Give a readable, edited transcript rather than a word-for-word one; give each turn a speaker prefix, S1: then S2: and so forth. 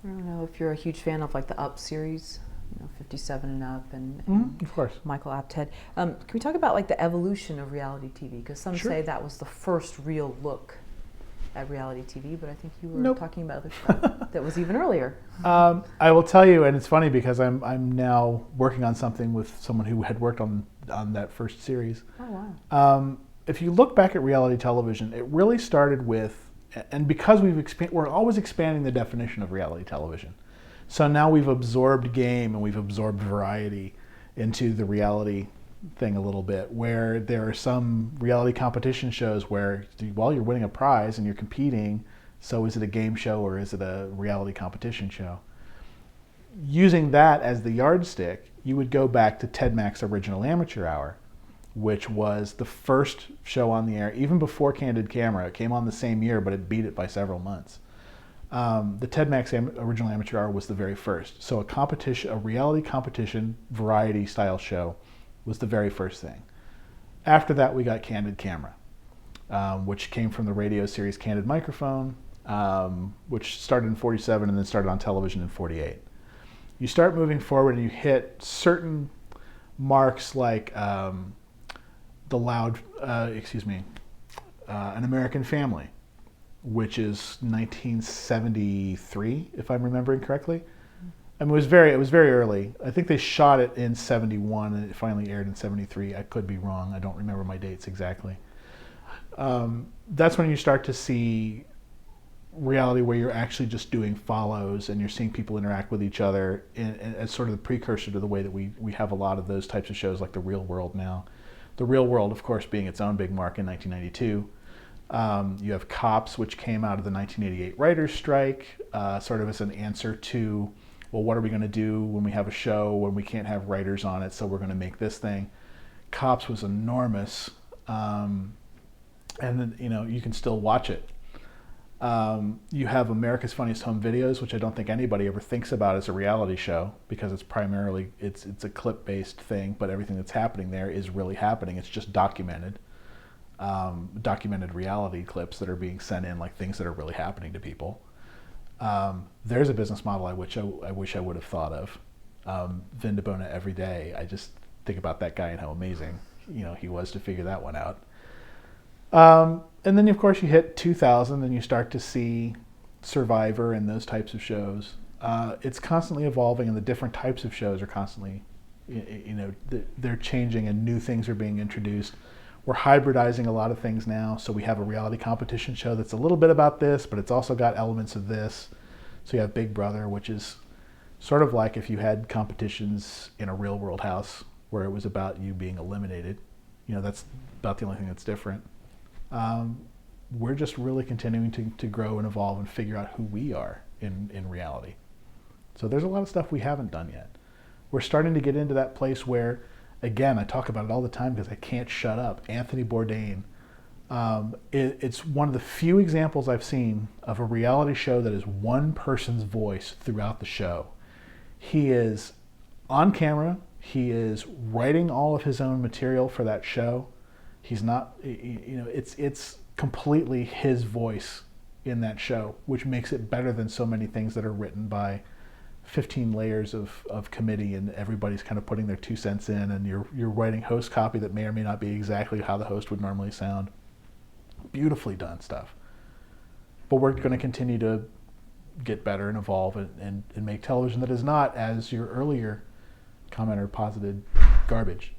S1: I don't know if you're a huge fan of like the Up series, 57 and Up, and
S2: Of course.
S1: Michael Apted. Can we talk about like the evolution of reality TV? Because some
S2: Sure.
S1: say that was the first real look at reality TV, but I think you were
S2: Nope.
S1: talking about other stuff that was even earlier.
S2: I will tell you, and it's funny because I'm now working on something with someone who had worked on that first series.
S1: Oh wow.
S2: If you look back at reality television, it really started with, and because we're always expanding the definition of reality television. So now we've absorbed game and we've absorbed variety into the reality thing a little bit, where there are some reality competition shows where, well, you're winning a prize and you're competing, so is it a game show or is it a reality competition show? Using that as the yardstick, you would go back to Ted Mack's Original Amateur Hour, which was the first show on the air, even before Candid Camera. It came on the same year, but it beat it by several months. The Ted Mack's Original Amateur Hour was the very first. So a reality competition, variety style show was the very first thing. After that, we got Candid Camera, which came from the radio series Candid Microphone, which started in 47 and then started on television in 48. You start moving forward and you hit certain marks like An American Family, which is 1973, if I'm remembering correctly. And it was very early. I think they shot it in 71 and it finally aired in 73. I could be wrong. I don't remember my dates exactly. That's when you start to see reality where you're actually just doing follows and you're seeing people interact with each other as sort of the precursor to the way that we have a lot of those types of shows like The Real World now. The Real World, of course, being its own big mark in 1992. You have Cops, which came out of the 1988 writers' strike, sort of as an answer to, well, what are we going to do when we have a show when we can't have writers on it, so we're going to make this thing. Cops was enormous, and then, you can still watch it. You have America's Funniest Home Videos, which I don't think anybody ever thinks about as a reality show because it's primarily, it's a clip-based thing, but everything that's happening there is really happening. It's just documented reality clips that are being sent in, like things that are really happening to people. There's a business model I wish I would have thought of. Vin DeBona every day. I just think about that guy and how amazing he was to figure that one out. And then of course you hit 2000 and you start to see Survivor and those types of shows. It's constantly evolving and the different types of shows are constantly, they're changing and new things are being introduced. We're hybridizing a lot of things now. So we have a reality competition show that's a little bit about this, but it's also got elements of this. So you have Big Brother, which is sort of like if you had competitions in a real world house where it was about you being eliminated. That's about the only thing that's different. We're just really continuing to grow and evolve and figure out who we are in reality. So there's a lot of stuff we haven't done yet. We're starting to get into that place where, again, I talk about it all the time because I can't shut up. Anthony Bourdain. It's one of the few examples I've seen of a reality show that is one person's voice throughout the show. He is on camera. He is writing all of his own material for that show. He's not, it's completely his voice in that show, which makes it better than so many things that are written by 15 layers of committee and everybody's kind of putting their 2 cents in and you're writing host copy that may or may not be exactly how the host would normally sound. Beautifully done stuff. But we're going to continue to get better and evolve and make television that is not, as your earlier commenter posited, garbage.